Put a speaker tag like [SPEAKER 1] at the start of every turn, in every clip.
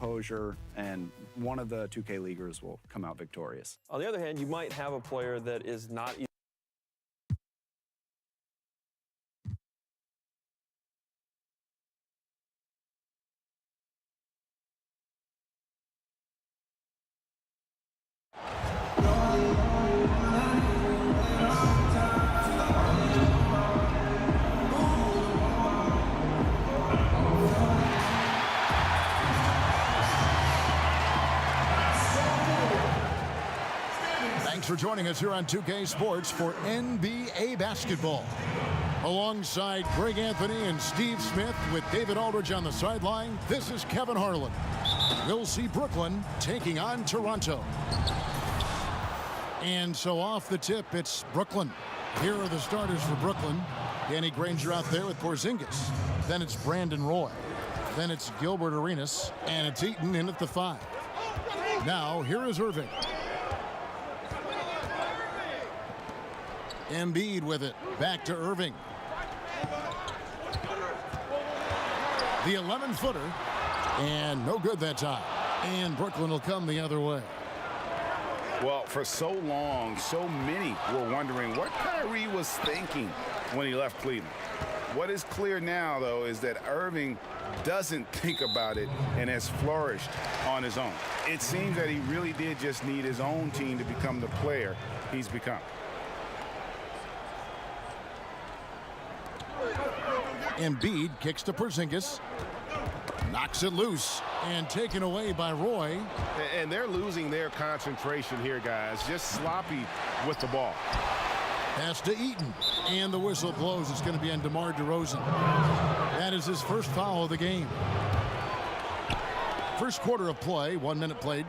[SPEAKER 1] composure, and one of the 2K leaguers will come out victorious.
[SPEAKER 2] On the other hand, you might have a player that is not
[SPEAKER 3] Thanks for joining us here on 2K Sports for NBA basketball. Alongside Greg Anthony and Steve Smith with David Aldridge on the sideline, this is Kevin Harlan. We'll see Brooklyn taking on Toronto. And so off the tip, it's Brooklyn. Here are the starters for Brooklyn. Danny Granger out there with Porzingis. Then it's Brandon Roy. Then it's Gilbert Arenas. And it's Eaton in at the 5. Now, here is Irving. Embiid with it. Back to Irving. The 11-footer. And no good that time. And Brooklyn will come the other way.
[SPEAKER 4] Well, for so long, so many were wondering what Kyrie was thinking when he left Cleveland. What is clear now, though, is that Irving doesn't think about it and has flourished on his own. It seems that he really did just need his own team to become the player he's become.
[SPEAKER 3] Embiid kicks to Porzingis. Knocks it loose and taken away by Roy.
[SPEAKER 5] And they're losing their concentration here, guys. Just sloppy with the ball.
[SPEAKER 3] Pass to Eaton. And the whistle blows. It's going to be on DeMar DeRozan. That is his first foul of the game. First quarter of play. 1 minute played.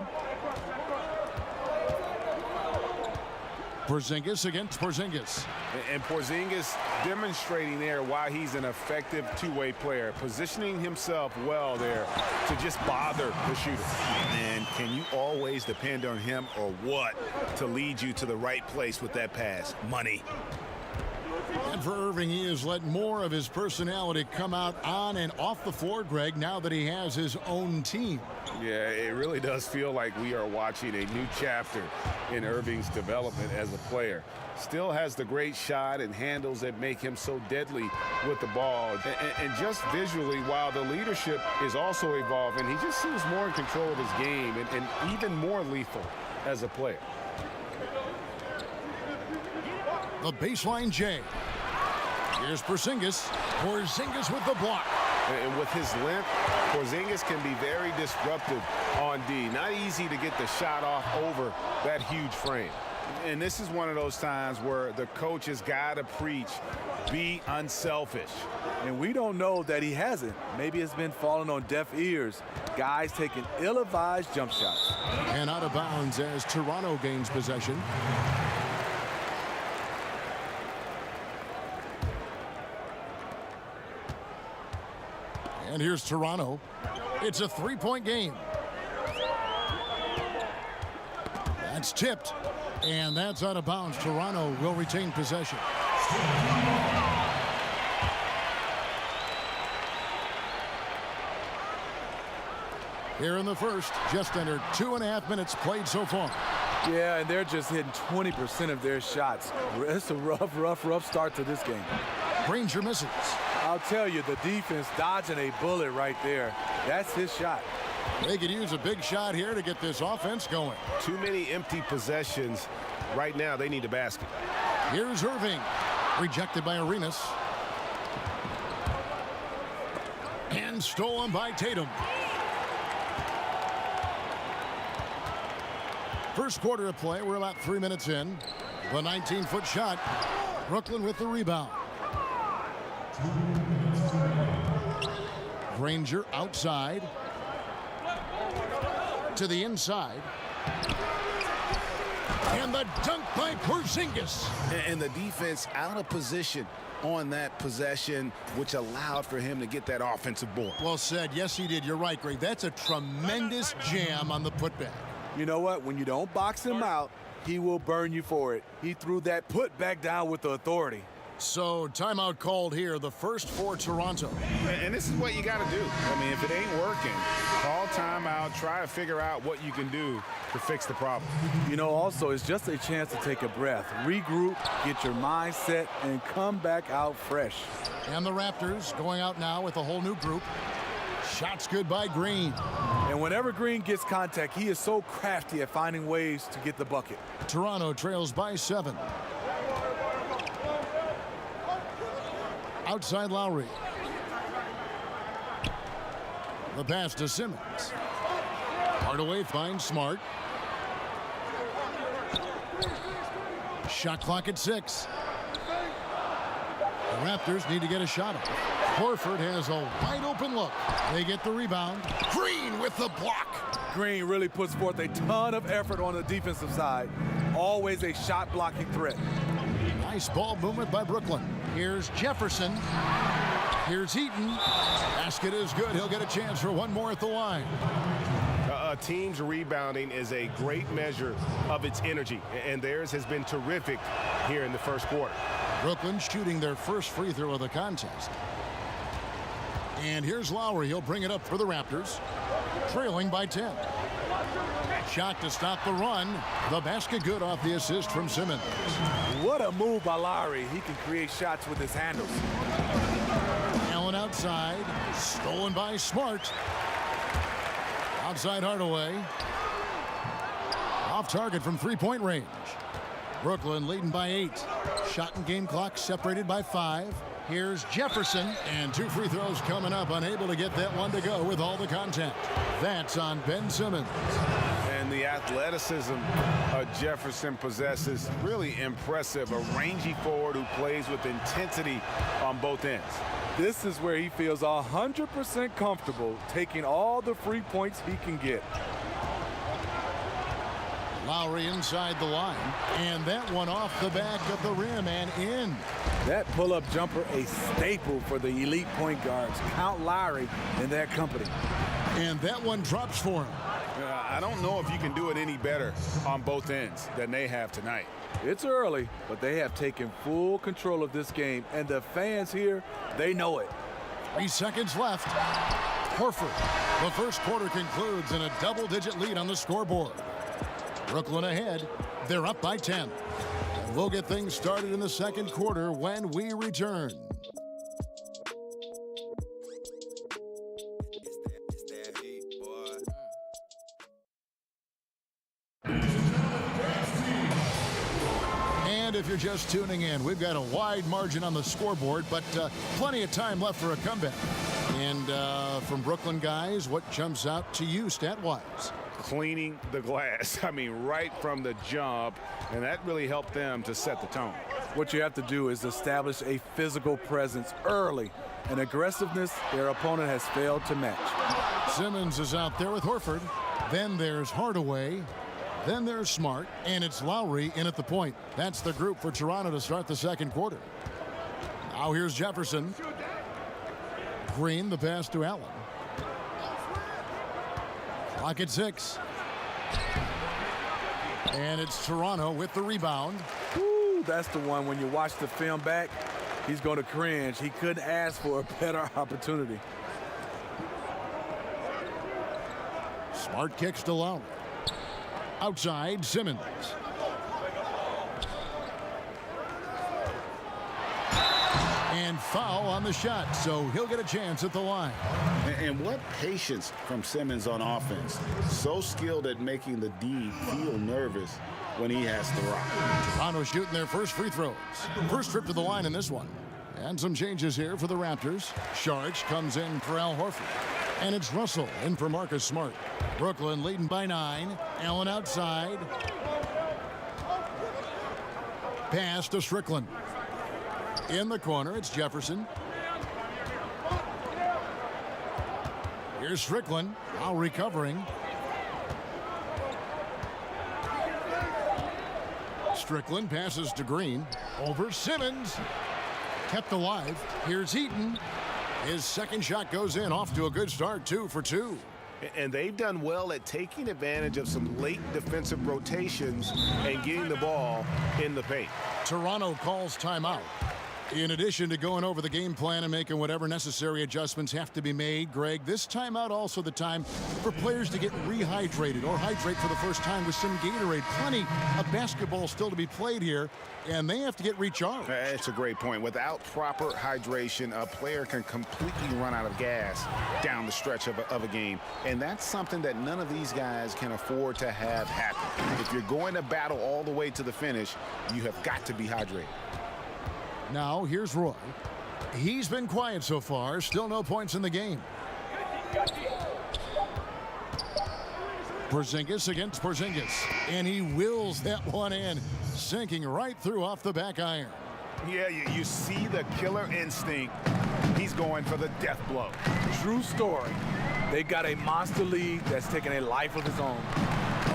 [SPEAKER 3] Porzingis against Porzingis.
[SPEAKER 4] And Porzingis demonstrating there why he's an effective two-way player, positioning himself well there to just bother the shooter. And can you always depend on him or what to lead you to the right place with that pass? Money.
[SPEAKER 3] And for Irving, he has let more of his personality come out on and off the floor, Greg, now that he has his own team.
[SPEAKER 4] Yeah, it really does feel like we are watching a new chapter in Irving's development as a player. Still has the great shot and handles that make him so deadly with the ball. And just visually, while the leadership is also evolving, he just seems more in control of his game and even more lethal as a player.
[SPEAKER 3] The baseline J. Here's Porzingis. Porzingis with the block.
[SPEAKER 5] And with his length, Porzingis can be very disruptive on D. Not easy to get the shot off over that huge frame.
[SPEAKER 4] And this is one of those times where the coach has got to preach, be unselfish.
[SPEAKER 6] And we don't know that he hasn't. Maybe it's been falling on deaf ears. Guys taking ill-advised jump shots.
[SPEAKER 3] And out of bounds as Toronto gains possession. And here's Toronto. It's a three-point game. That's tipped. And that's out of bounds. Toronto will retain possession. Here in the first, just under 2.5 minutes played so far.
[SPEAKER 6] Yeah, and they're just hitting 20% of their shots. It's a rough start to this game.
[SPEAKER 3] Granger misses.
[SPEAKER 6] I'll tell you, the defense dodging a bullet right there. That's his shot.
[SPEAKER 3] They could use a big shot here to get this offense going.
[SPEAKER 5] Too many empty possessions. Right now, they need a basket.
[SPEAKER 3] Here's Irving. Rejected by Arenas. And stolen by Tatum. First quarter of play. We're about 3 minutes in. The 19-foot shot. Brooklyn with the rebound. Granger outside. To the inside. And the dunk by Porzingis.
[SPEAKER 4] And the defense out of position on that possession, which allowed for him to get that offensive board.
[SPEAKER 3] Well said. Yes, he did. You're right, Greg. That's a tremendous jam on the putback.
[SPEAKER 6] You know what? When you don't box him out, he will burn you for it. He threw that putback down with the authority.
[SPEAKER 3] So timeout called here, the first for Toronto.
[SPEAKER 5] And this is what you got to do. I mean, if it ain't working, call timeout, try to figure out what you can do to fix the problem.
[SPEAKER 6] You know, also, it's just a chance to take a breath, regroup, get your mind set, and come back out fresh.
[SPEAKER 3] And the Raptors going out now with a whole new group. Shots good by Green.
[SPEAKER 6] And whenever Green gets contact, he is so crafty at finding ways to get the bucket.
[SPEAKER 3] Toronto trails by 7. Outside Lowry. The pass to Simmons. Hardaway finds Smart. Shot clock at 6. The Raptors need to get a shot up. Horford has a wide open look. They get the rebound. Green with the block.
[SPEAKER 6] Green really puts forth a ton of effort on the defensive side. Always a shot blocking threat.
[SPEAKER 3] Nice ball movement by Brooklyn. Here's Jefferson. Here's Heaton. Basket is good. He'll get a chance for one more at the line.
[SPEAKER 5] A team's rebounding is a great measure of its energy, and theirs has been terrific here in the first quarter.
[SPEAKER 3] Brooklyn shooting their first free throw of the contest. And here's Lowry. He'll bring it up for the Raptors. Trailing by 10. Shot to stop the run. The basket good off the assist from Simmons.
[SPEAKER 6] What a move by Lowry. He can create shots with his handles.
[SPEAKER 3] Allen outside. Stolen by Smart. Outside Hardaway. Off target from three-point range. Brooklyn leading by 8. Shot and game clock separated by 5. Here's Jefferson, and 2 free throws coming up, unable to get that one to go with all the contact. That's on Ben Simmons.
[SPEAKER 4] And the athleticism Jefferson possesses, really impressive. A rangy forward who plays with intensity on both ends.
[SPEAKER 6] This is where he feels 100% comfortable taking all the free points he can get.
[SPEAKER 3] Lowry inside the line, and that one off the back of the rim and in.
[SPEAKER 6] That pull-up jumper, a staple for the elite point guards. Count Lowry in that company.
[SPEAKER 3] And that one drops for him.
[SPEAKER 4] I don't know if you can do it any better on both ends than they have tonight.
[SPEAKER 6] It's early, but they have taken full control of this game, and the fans here, they know it.
[SPEAKER 3] 3 seconds left. Horford. The first quarter concludes in a double-digit lead on the scoreboard. Brooklyn ahead. They're up by 10. And we'll get things started in the second quarter when we return. And if you're just tuning in, we've got a wide margin on the scoreboard, but plenty of time left for a comeback. And from Brooklyn guys, what jumps out to you stat-wise?
[SPEAKER 4] Cleaning the glass. I mean, right from the jump, and that really helped them to set the tone.
[SPEAKER 6] What you have to do is establish a physical presence early, an aggressiveness their opponent has failed to match.
[SPEAKER 3] Simmons is out there with Horford. Then there's Hardaway. Then there's Smart, and it's Lowry in at the point. That's the group for Toronto to start the second quarter. Now here's Jefferson. Green, the pass to Allen. Clock at 6. And it's Toronto with the rebound.
[SPEAKER 6] Woo, that's the one when you watch the film back, he's going to cringe. He couldn't ask for a better opportunity.
[SPEAKER 3] Smart kicks to Lowry. Outside, Simmons. And foul on the shot, so he'll get a chance at the line.
[SPEAKER 5] And what patience from Simmons on offense. So skilled at making the D feel nervous when he has to rock.
[SPEAKER 3] Toronto shooting their first free throws. First trip to the line in this one. And some changes here for the Raptors. Sharch comes in for Al Horford. And it's Russell in for Marcus Smart. Brooklyn leading by 9. Allen outside. Pass to Strickland. In the corner, it's Jefferson. Here's Strickland, now recovering. Strickland passes to Green. Over Simmons. Kept alive. Here's Heaton. His second shot goes in, off to a good start, 2 for 2.
[SPEAKER 5] And they've done well at taking advantage of some late defensive rotations and getting the ball in the paint.
[SPEAKER 3] Toronto calls timeout. In addition to going over the game plan and making whatever necessary adjustments have to be made, Greg, this timeout also the time for players to get rehydrated or hydrate for the first time with some Gatorade. Plenty of basketball still to be played here, and they have to get recharged.
[SPEAKER 5] That's a great point. Without proper hydration, a player can completely run out of gas down the stretch of a game, and that's something that none of these guys can afford to have happen. If you're going to battle all the way to the finish, you have got to be hydrated.
[SPEAKER 3] Now, here's Roy. He's been quiet so far. Still no points in the game. Porzingis against Porzingis. And he wills that one in, sinking right through off the back iron.
[SPEAKER 5] Yeah, you see the killer instinct. He's going for the death blow.
[SPEAKER 6] True story. They got a monster lead that's taking a life of its own.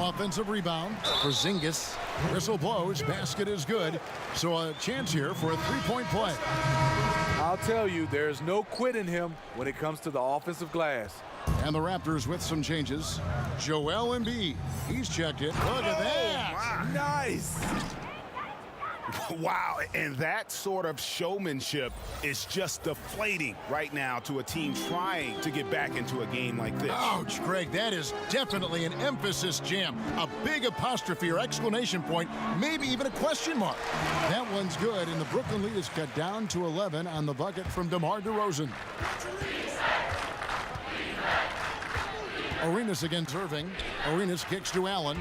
[SPEAKER 3] Offensive rebound. Porzingis. Whistle blows. Basket is good. So a chance here for a three-point play.
[SPEAKER 6] I'll tell you, there's no quitting him when it comes to the offensive glass.
[SPEAKER 3] And the Raptors with some changes. Joel Embiid. He's checked it. Look at that.
[SPEAKER 6] Nice.
[SPEAKER 5] Wow, and that sort of showmanship is just deflating right now to a team trying to get back into a game like this.
[SPEAKER 3] Ouch, Greg, that is definitely an emphasis jam. A big apostrophe or exclamation point, maybe even a question mark. That one's good, and the Brooklyn lead is cut down to 11 on the bucket from DeMar DeRozan. Arenas against Irving. Arenas kicks to Allen.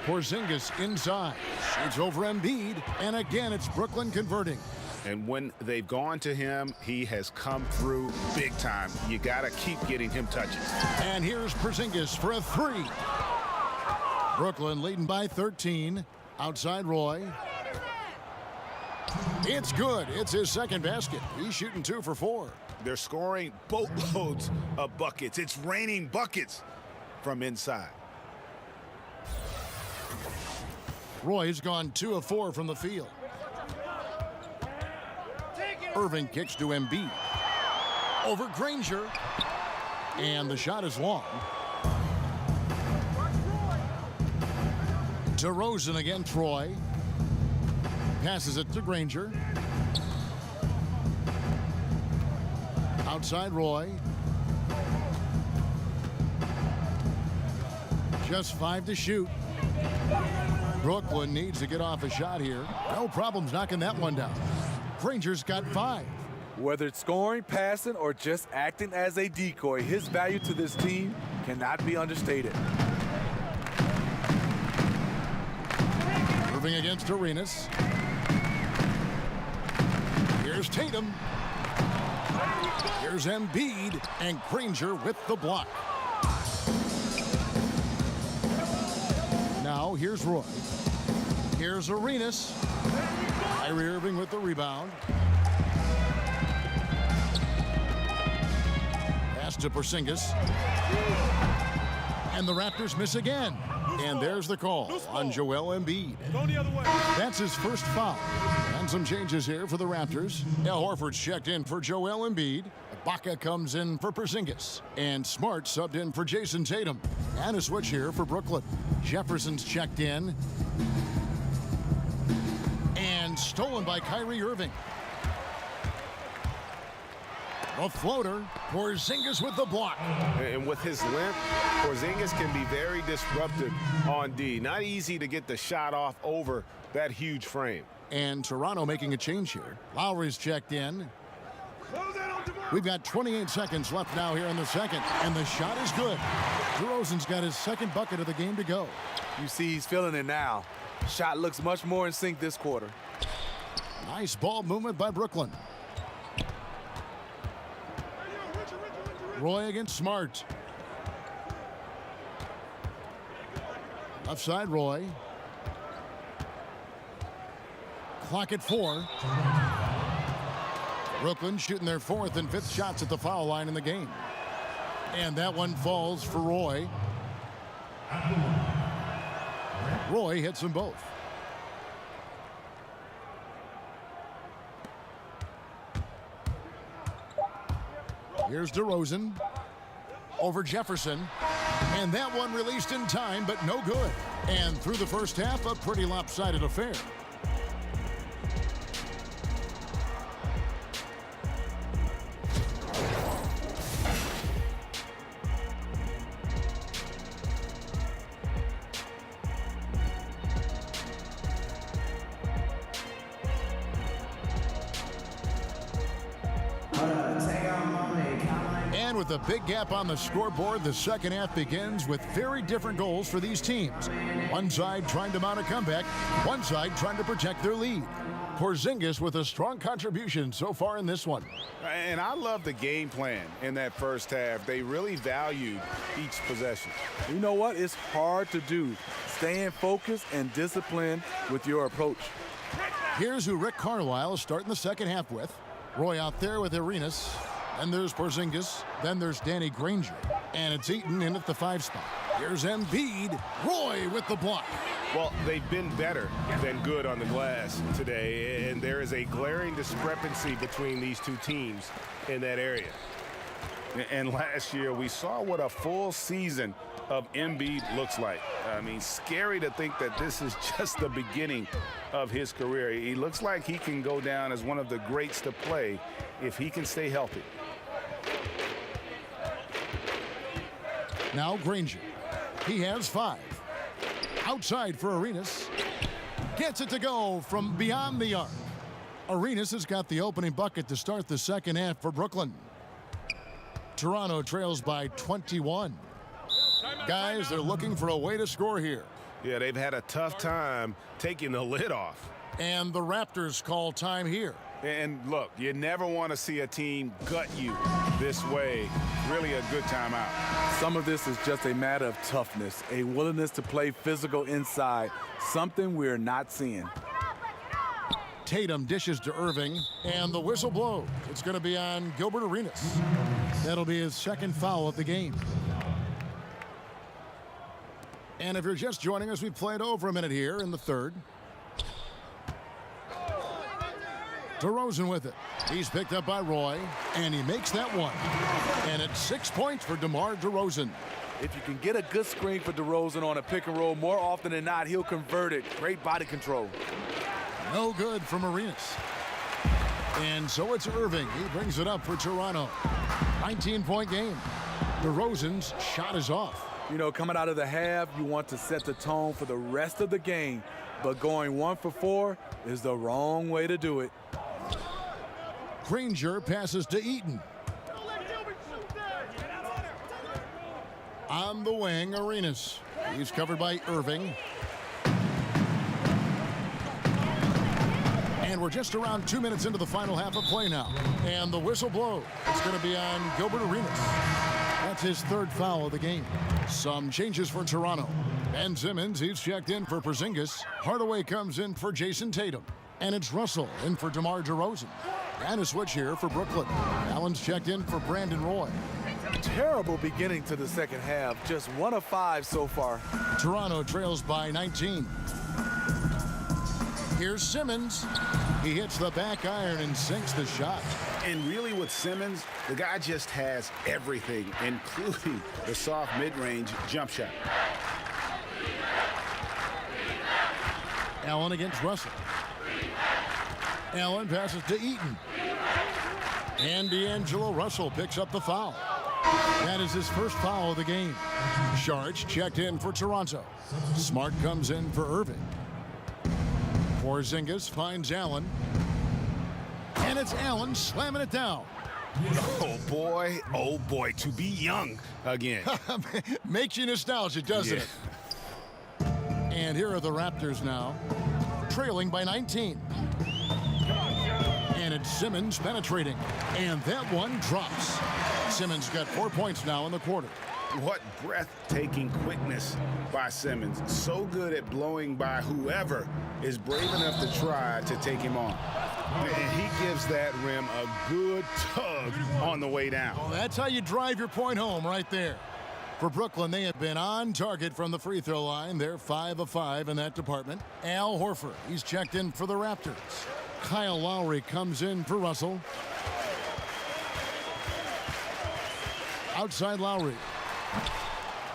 [SPEAKER 3] Porzingis inside. Shoots over Embiid. And again, it's Brooklyn converting.
[SPEAKER 5] And when they've gone to him, he has come through big time. You got to keep getting him touches.
[SPEAKER 3] And here's Porzingis for a three. Brooklyn leading by 13. Outside Roy. It's good. It's his second basket. He's shooting 2 for 4.
[SPEAKER 5] They're scoring boatloads of buckets. It's raining buckets from inside.
[SPEAKER 3] Roy's gone 2 of 4 from the field. Irving kicks to Embiid. Over Granger. And the shot is long. DeRozan against Roy. Passes it to Granger. Outside Roy. Just 5 to shoot. Brooklyn needs to get off a shot here. No problems knocking that one down. Granger's got 5.
[SPEAKER 6] Whether it's scoring, passing, or just acting as a decoy, his value to this team cannot be understated.
[SPEAKER 3] Moving against Arenas. Here's Tatum. Here's Embiid, and Granger with the block. Now here's Roy. Here's Arenas. Kyrie Irving with the rebound. Pass to Porzingis. And the Raptors miss again. And there's the call on Joel Embiid. That's his first foul. And some changes here for the Raptors. Al Horford's checked in for Joel Embiid. Ibaka comes in for Porzingis. And Smart subbed in for Jason Tatum. And a switch here for Brooklyn. Jefferson's checked in. And stolen by Kyrie Irving. A floater. Porzingis with the block.
[SPEAKER 5] And with his length, Porzingis can be very disruptive on D. Not easy to get the shot off over that huge frame.
[SPEAKER 3] And Toronto making a change here. Lowry's checked in. We've got 28 seconds left now here in the second. And the shot is good. DeRozan's got his second bucket of the game to go.
[SPEAKER 6] You see he's feeling it now. Shot looks much more in sync this quarter.
[SPEAKER 3] Nice ball movement by Brooklyn. Roy against Smart. Left side Roy. Clock at 4. Brooklyn shooting their 4th and 5th shots at the foul line in the game. And that one falls for Roy. Roy hits them both. Here's DeRozan over Jefferson. And that one released in time, but no good. And through the first half, a pretty lopsided affair. And with a big gap on the scoreboard, the second half begins with very different goals for these teams. One side trying to mount a comeback, one side trying to protect their lead. Porzingis with a strong contribution so far in this one.
[SPEAKER 4] And I love the game plan in that first half. They really valued each possession.
[SPEAKER 6] You know what? It's hard to do. Staying focused and disciplined with your approach.
[SPEAKER 3] Here's who Rick Carlisle is starting the second half with. Roy out there with Arenas. Then there's Porzingis. Then there's Danny Granger. And it's Eaton in at the 5 spot. Here's Embiid. Roy with the block.
[SPEAKER 4] Well, they've been better than good on the glass today, and there is a glaring discrepancy between these two teams in that area. And last year, we saw what a full season of Embiid looks like. I mean, scary to think that this is just the beginning of his career. He looks like he can go down as one of the greats to play if he can stay healthy.
[SPEAKER 3] Now Granger. He has 5. Outside for Arenas. Gets it to go from beyond the arc. Arenas has got the opening bucket to start the second half for Brooklyn. Toronto trails by 21. Guys, they're looking for a way to score here.
[SPEAKER 4] Yeah, they've had a tough time taking the lid off.
[SPEAKER 3] And the Raptors call time here.
[SPEAKER 4] And look, you never want to see a team gut you this way. Really a good timeout.
[SPEAKER 6] Some of this is just a matter of toughness, a willingness to play physical inside, something we're not seeing.
[SPEAKER 3] Tatum dishes to Irving, and the whistle blows. It's going to be on Gilbert Arenas. That'll be his second foul of the game. And if you're just joining us, we played over a minute here in the third. DeRozan with it. He's picked up by Roy, and he makes that one. And it's 6 points for DeMar DeRozan.
[SPEAKER 6] If you can get a good screen for DeRozan on a pick and roll, more often than not, he'll convert it. Great body control.
[SPEAKER 3] No good from Arenas. And so it's Irving. He brings it up for Toronto. 19-point game. DeRozan's shot is off.
[SPEAKER 6] You know, coming out of the half, you want to set the tone for the rest of the game. But going 1 for 4 is the wrong way to do it.
[SPEAKER 3] Granger passes to Eaton. On the wing, Arenas. He's covered by Irving. And we're just around 2 minutes into the final half of play now. And the whistle blows. It's going to be on Gilbert Arenas. That's his 3rd foul of the game. Some changes for Toronto. Ben Simmons, he's checked in for Porzingis. Hardaway comes in for Jason Tatum. And it's Russell in for DeMar DeRozan. And a switch here for Brooklyn. Allen's checked in for Brandon Roy.
[SPEAKER 6] Terrible beginning to the second half. Just 1 of 5 so far.
[SPEAKER 3] Toronto trails by 19. Here's Simmons. He hits the back iron and sinks the shot.
[SPEAKER 5] And really with Simmons, the guy just has everything, including the soft mid-range jump shot.
[SPEAKER 3] Allen against Russell. Allen passes to Eaton. And D'Angelo Russell picks up the foul. That is his first foul of the game. Sharch checked in for Toronto. Smart comes in for Irving. Porzingis finds Allen. And it's Allen slamming it down.
[SPEAKER 4] Oh boy, to be young again.
[SPEAKER 3] Makes you nostalgic, doesn't it? And here are the Raptors now, trailing by 19. And it's Simmons penetrating. And that one drops. Simmons got 4 points now in the quarter.
[SPEAKER 5] What breathtaking quickness by Simmons. So good at blowing by whoever is brave enough to try to take him on. And he gives that rim a good tug on the way down.
[SPEAKER 3] Well, that's how you drive your point home right there. For Brooklyn, they have been on target from the free throw line. They're 5 of 5 in that department. Al Horford, he's checked in for the Raptors. Kyle Lowry comes in for Russell. Outside Lowry.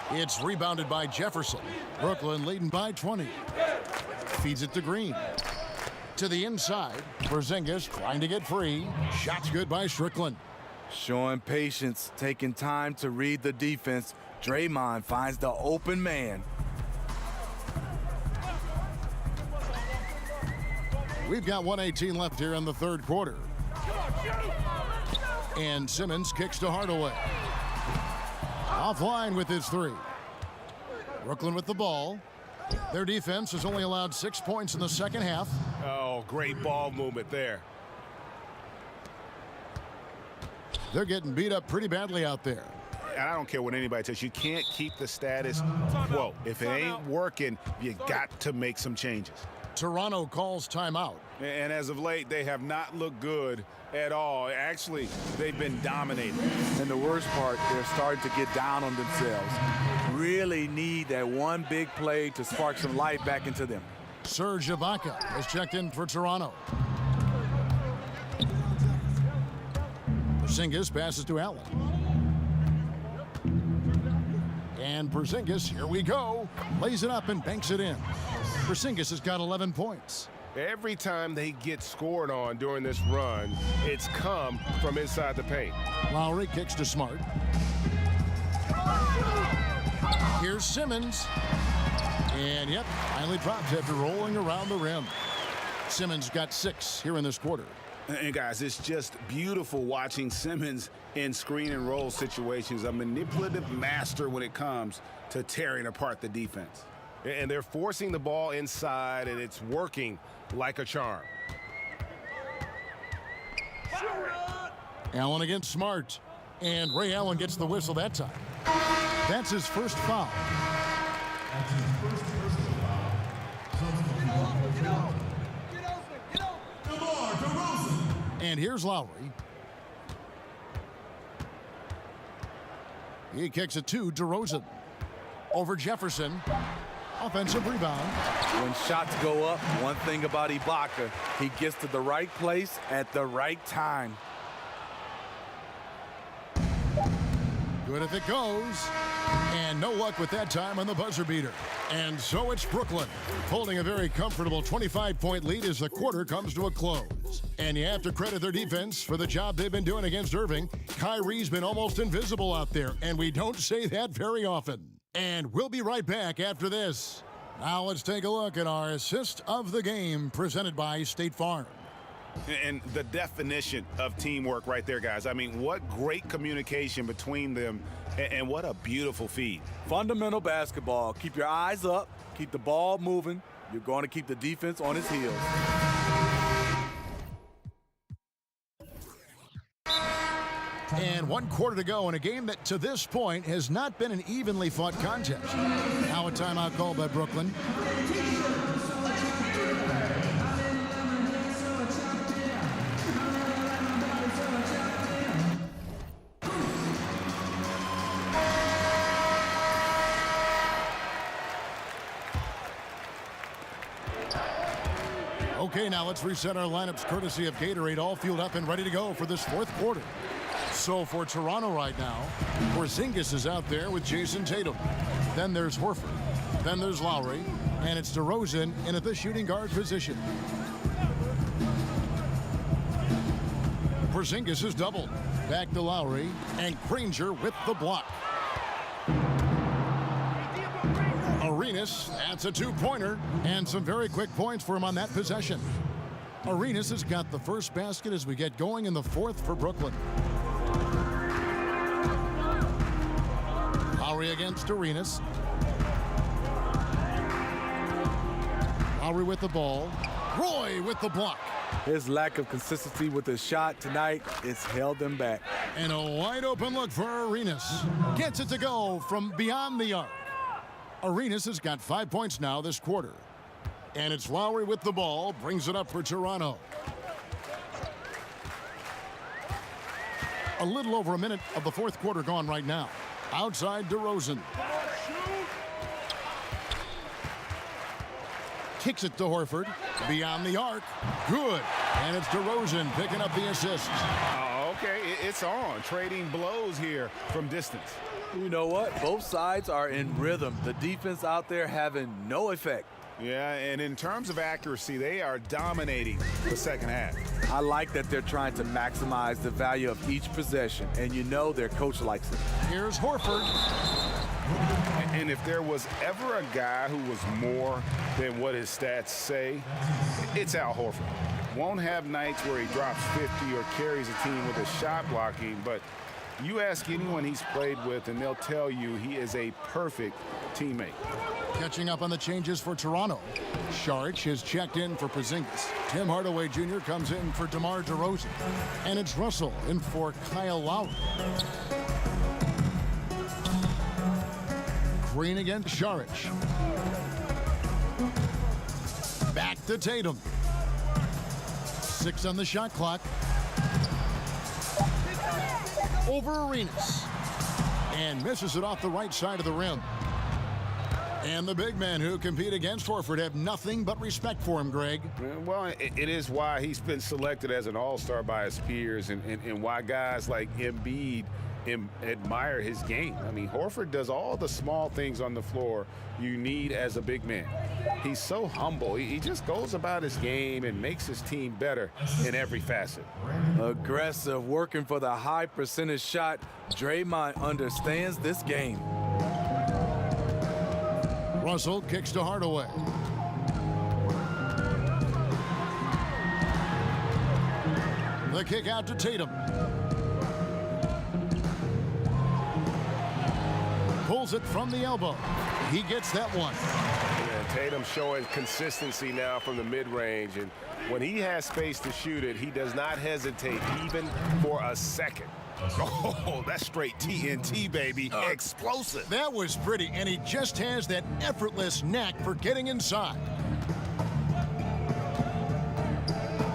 [SPEAKER 3] It's rebounded by Jefferson. Brooklyn leading by 20. Feeds it to Green. To the inside. Porzingis trying to get free. Shot's good by Strickland.
[SPEAKER 6] Showing patience, taking time to read the defense. Draymond finds the open man.
[SPEAKER 3] We've got 1:18 left here in the third quarter. And Simmons kicks to Hardaway. Offline with his three. Brooklyn with the ball. Their defense has only allowed 6 points in the second half.
[SPEAKER 4] Oh, great ball movement there.
[SPEAKER 3] They're getting beat up pretty badly out there.
[SPEAKER 5] And I don't care what anybody says. You can't keep the status quo. If it ain't working, you got to make some changes.
[SPEAKER 3] Toronto calls timeout.
[SPEAKER 4] And as of late, they have not looked good at all. Actually, they've been dominating.
[SPEAKER 6] And the worst part, they're starting to get down on themselves. Really need that one big play to spark some life back into them.
[SPEAKER 3] Serge Ibaka has checked in for Toronto. Porzingis passes to Allen. And Porzingis, here we go, lays it up and banks it in. Porzingis has got 11 points.
[SPEAKER 4] Every time they get scored on during this run, it's come from inside the paint.
[SPEAKER 3] Lowry kicks to Smart. Here's Simmons. And yep, finally drops after rolling around the rim. Simmons got 6 here in this quarter.
[SPEAKER 5] And guys, it's just beautiful watching Simmons in screen and roll situations. A manipulative master when it comes to tearing apart the defense.
[SPEAKER 4] And they're forcing the ball inside, and it's working like a charm.
[SPEAKER 3] Allen against Smart. And Ray Allen gets the whistle that time. That's his first foul. And here's Lowry. He kicks it to DeRozan. Over Jefferson. Offensive rebound.
[SPEAKER 6] When shots go up, one thing about Ibaka, he gets to the right place at the right time.
[SPEAKER 3] Good if it goes. And no luck with that time on the buzzer beater. And so it's Brooklyn, holding a very comfortable 25-point lead as the quarter comes to a close. And you have to credit their defense for the job they've been doing against Irving. Kyrie's been almost invisible out there, and we don't say that very often. And we'll be right back after this. Now let's take a look at our assist of the game presented by State Farm.
[SPEAKER 5] And the definition of teamwork right there, guys. I mean, what great communication between them, and what a beautiful feed.
[SPEAKER 6] Fundamental basketball. Keep your eyes up. Keep the ball moving. You're going to keep the defense on its heels.
[SPEAKER 3] And 1 quarter to go in a game that to this point has not been an evenly fought contest. Now a timeout called by Brooklyn. Okay, now let's reset our lineups courtesy of Gatorade, all fueled up and ready to go for this 4th quarter. So for Toronto right now, Porzingis is out there with Jason Tatum. Then there's Horford. Then there's Lowry. And it's DeRozan in at the shooting guard position. Porzingis is doubled. Back to Lowry. And Granger with the block. Arenas, that's a 2-pointer. And some very quick points for him on that possession. Arenas has got the first basket as we get going in the 4th for Brooklyn. Lowry against Arenas. Lowry with the ball. Roy with the block.
[SPEAKER 6] His lack of consistency with his shot tonight has held them back.
[SPEAKER 3] And a wide open look for Arenas. Gets it to go from beyond the arc. Arenas has got 5 points now this quarter. And it's Lowry with the ball. Brings it up for Toronto. A little over a minute of the 4th quarter gone right now. Outside DeRozan. Kicks it to Horford. Beyond the arc. Good. And it's DeRozan picking up the assist.
[SPEAKER 5] Oh, okay, it's on. Trading blows here from distance.
[SPEAKER 6] You know what? Both sides are in rhythm. The defense out there having no effect.
[SPEAKER 5] Yeah, and in terms of accuracy, they are dominating the second half.
[SPEAKER 6] I like that they're trying to maximize the value of each possession, and you know their coach likes it.
[SPEAKER 3] Here's Horford.
[SPEAKER 5] And if there was ever a guy who was more than what his stats say, it's Al Horford. Won't have nights where he drops 50 or carries a team with his shot blocking, but
[SPEAKER 4] You ask anyone he's played with, and they'll tell you he is a perfect teammate.
[SPEAKER 3] Catching up on the changes for Toronto. Saric is checked in for Porzingis. Tim Hardaway Jr. comes in for DeMar DeRozan. And it's Russell in for Kyle Lowry. Green against Saric. Back to Tatum. 6 on the shot clock. Over Arenas. And misses it off the right side of the rim. And the big men who compete against Horford have nothing but respect for him, Greg.
[SPEAKER 4] Well, it is why he's been selected as an all-star by his peers and why guys like Embiid admire his game. I mean, Horford does all the small things on the floor you need as a big man. He's so humble. He just goes about his game and makes his team better in every facet.
[SPEAKER 6] Aggressive, working for the high percentage shot. Draymond understands this game.
[SPEAKER 3] Russell kicks to Hardaway. The kick out to Tatum. Pulls it from the elbow. He gets that one.
[SPEAKER 4] Yeah, Tatum showing consistency now from the mid-range, and when he has space to shoot it, he does not hesitate even for a second.
[SPEAKER 5] Oh, that's straight TNT, baby. Explosive.
[SPEAKER 3] That was pretty, and he just has that effortless knack for getting inside.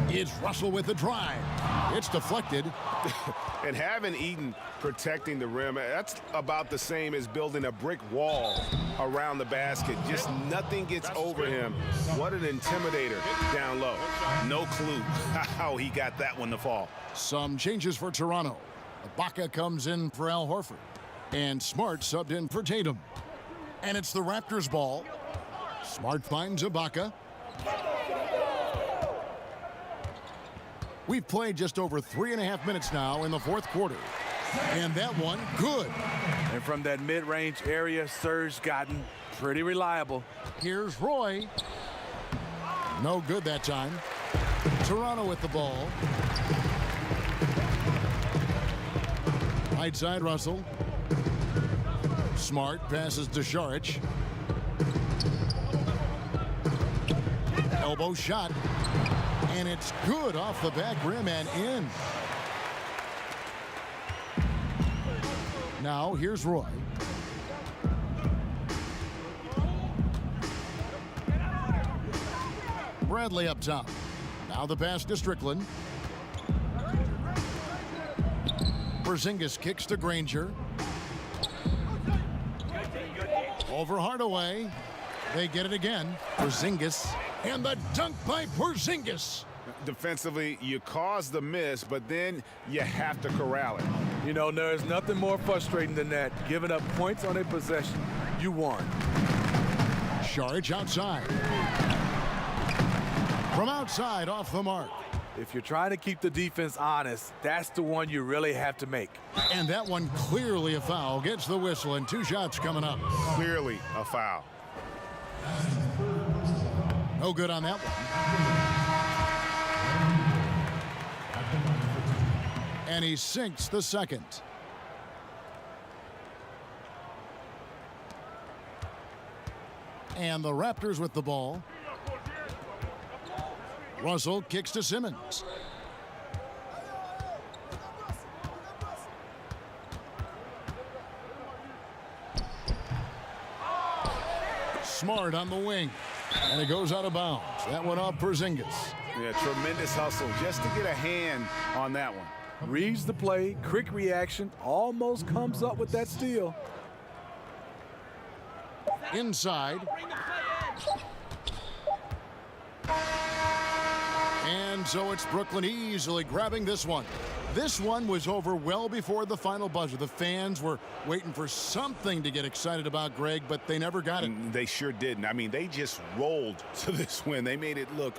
[SPEAKER 3] It's Russell with the drive. It's deflected.
[SPEAKER 4] And having Eden protecting the rim, that's about the same as building a brick wall around the basket. Just nothing gets over him. What an intimidator down low.
[SPEAKER 5] No clue how he got that one to fall.
[SPEAKER 3] Some changes for Toronto. Ibaka comes in for Al Horford. And Smart subbed in for Tatum. And it's the Raptors' ball. Smart finds Ibaka. We've played just over 3.5 minutes now in the fourth quarter. And that one, good.
[SPEAKER 6] And from that mid-range area, Serge gotten pretty reliable.
[SPEAKER 3] Here's Roy. No good that time. Toronto with the ball. Right side, Russell. Smart passes to Saric. Elbow shot. And it's good off the back rim and in. Now here's Roy. Bradley up top. Now the pass to Strickland. Porzingis kicks to Granger. Over Hardaway. They get it again. Porzingis. And the dunk by Porzingis.
[SPEAKER 4] Defensively, you cause the miss, but then you have to corral it.
[SPEAKER 6] You know, there's nothing more frustrating than that. Giving up points on a possession. You won.
[SPEAKER 3] Saric outside. From outside, off the mark.
[SPEAKER 6] If you're trying to keep the defense honest, that's the one you really have to make.
[SPEAKER 3] And that one clearly a foul. Gets the whistle, and 2 shots coming up.
[SPEAKER 4] Clearly a foul.
[SPEAKER 3] No good on that one. And he sinks the second. And the Raptors with the ball. Russell kicks to Simmons. Smart on the wing. And it goes out of bounds. That went off Porzingis.
[SPEAKER 4] Yeah, tremendous hustle just to get a hand on that one.
[SPEAKER 6] Reads the play, quick reaction, almost comes up with that steal.
[SPEAKER 3] Inside. And so it's Brooklyn easily grabbing this one. This one was over well before the final buzzer. The fans were waiting for something to get excited about, Greg, but they never got it.
[SPEAKER 5] They sure didn't. I mean, they just rolled to this win. They made it look